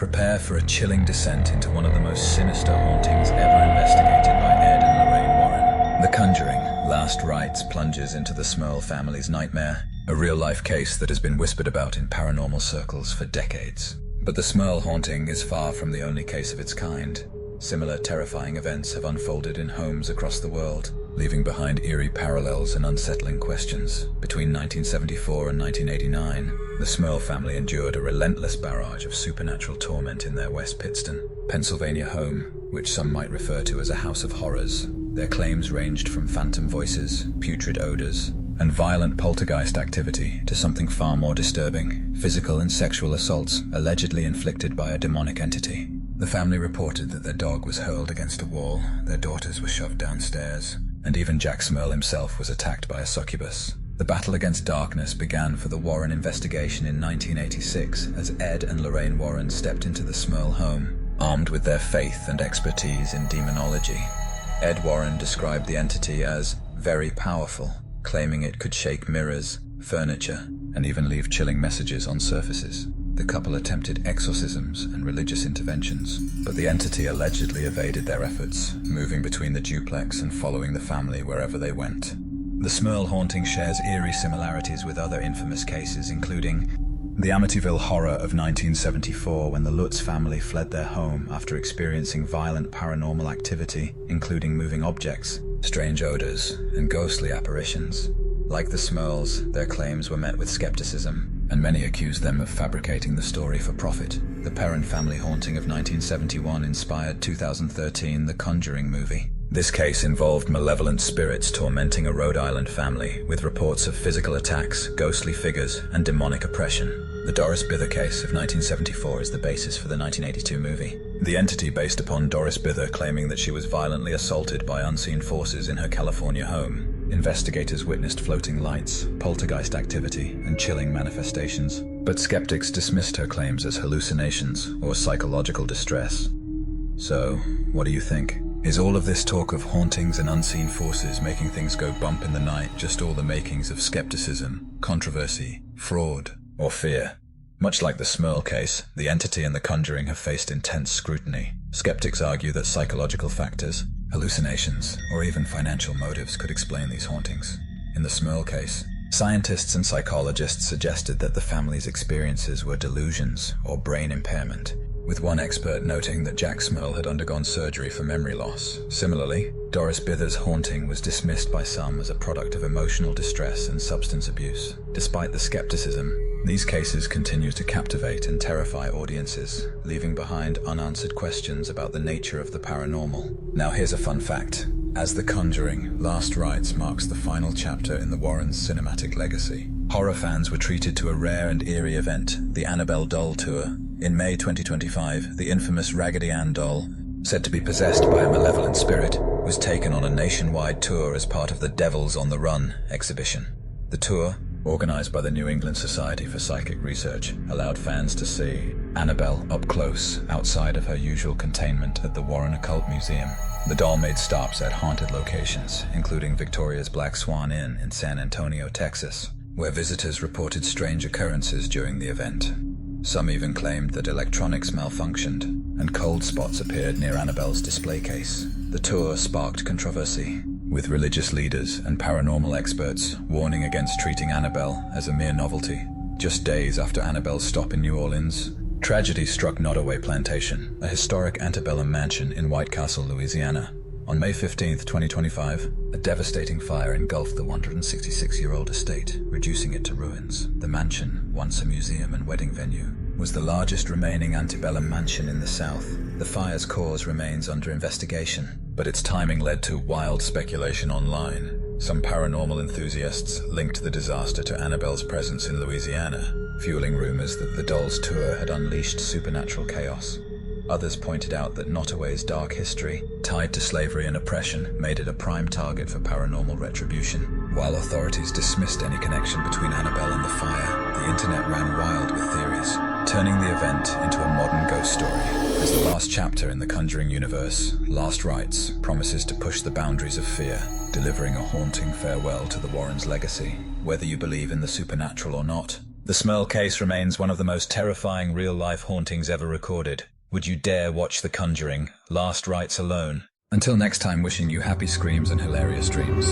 Prepare for a chilling descent into one of the most sinister hauntings ever investigated by Ed and Lorraine Warren. The Conjuring, Last Rites plunges into the Smurl family's nightmare, a real-life case that has been whispered about in paranormal circles for decades. But the Smurl haunting is far from the only case of its kind. Similar terrifying events have unfolded in homes across the world, leaving behind eerie parallels and unsettling questions. Between 1974 and 1989, the Smurl family endured a relentless barrage of supernatural torment in their West Pittston, Pennsylvania home, which some might refer to as a house of horrors. Their claims ranged from phantom voices, putrid odors, and violent poltergeist activity to something far more disturbing: physical and sexual assaults allegedly inflicted by a demonic entity. The family reported that their dog was hurled against a wall, their daughters were shoved downstairs, and even Jack Smurl himself was attacked by a succubus. The battle against darkness began for the Warren investigation in 1986 as Ed and Lorraine Warren stepped into the Smurl home, armed with their faith and expertise in demonology. Ed Warren described the entity as very powerful, claiming it could shake mirrors, furniture, and even leave chilling messages on surfaces. The couple attempted exorcisms and religious interventions, but the entity allegedly evaded their efforts, moving between the duplex and following the family wherever they went. The Smurl haunting shares eerie similarities with other infamous cases, including the Amityville Horror of 1974, when the Lutz family fled their home after experiencing violent paranormal activity, including moving objects, strange odors, and ghostly apparitions. Like the Smurls, their claims were met with skepticism, and many accused them of fabricating the story for profit. The Perron family haunting of 1971 inspired 2013 The Conjuring movie. This case involved malevolent spirits tormenting a Rhode Island family, with reports of physical attacks, ghostly figures, and demonic oppression. The Doris Bither case of 1974 is the basis for the 1982 movie. The entity based upon Doris Bither claiming that she was violently assaulted by unseen forces in her California home. Investigators witnessed floating lights, poltergeist activity, and chilling manifestations, but skeptics dismissed her claims as hallucinations or psychological distress. So, what do you think? Is all of this talk of hauntings and unseen forces making things go bump in the night just all the makings of skepticism, controversy, fraud, or fear? Much like the Smurl case, the entity and the Conjuring have faced intense scrutiny. Skeptics argue that psychological factors, hallucinations, or even financial motives could explain these hauntings. In the Smurl case, scientists and psychologists suggested that the family's experiences were delusions or brain impairment, with one expert noting that Jack Smurl had undergone surgery for memory loss. Similarly, Doris Bither's haunting was dismissed by some as a product of emotional distress and substance abuse. Despite the skepticism, these cases continue to captivate and terrify audiences, leaving behind unanswered questions about the nature of the paranormal. Now here's a fun fact. As The Conjuring, Last Rites marks the final chapter in the Warrens' cinematic legacy, horror fans were treated to a rare and eerie event, the Annabelle doll tour. In May 2025, the infamous Raggedy Ann doll, said to be possessed by a malevolent spirit, was taken on a nationwide tour as part of the Devils on the Run exhibition. The tour, organized by the New England Society for Psychic Research, allowed fans to see Annabelle up close outside of her usual containment at the Warren Occult Museum. The doll made stops at haunted locations, including Victoria's Black Swan Inn in San Antonio, Texas, where visitors reported strange occurrences during the event. Some even claimed that electronics malfunctioned, and cold spots appeared near Annabelle's display case. The tour sparked controversy, with religious leaders and paranormal experts warning against treating Annabelle as a mere novelty. Just days after Annabelle's stop in New Orleans, tragedy struck Nottoway Plantation, a historic antebellum mansion in White Castle, Louisiana. On May 15, 2025, a devastating fire engulfed the 166-year-old estate, reducing it to ruins. The mansion, once a museum and wedding venue, was the largest remaining antebellum mansion in the South. The fire's cause remains under investigation, but its timing led to wild speculation online. Some paranormal enthusiasts linked the disaster to Annabelle's presence in Louisiana, fueling rumors that the doll's tour had unleashed supernatural chaos. Others pointed out that Nottoway's dark history, tied to slavery and oppression, made it a prime target for paranormal retribution. While authorities dismissed any connection between Annabelle and the fire, the internet ran wild with theories, turning the event into a modern ghost story. As the last chapter in the Conjuring universe, Last Rites promises to push the boundaries of fear, delivering a haunting farewell to the Warrens' legacy. Whether you believe in the supernatural or not, The Smurl case remains one of the most terrifying real-life hauntings ever recorded. Would you dare watch The Conjuring, Last Rites alone? Until next time, wishing you happy screams and hilarious dreams.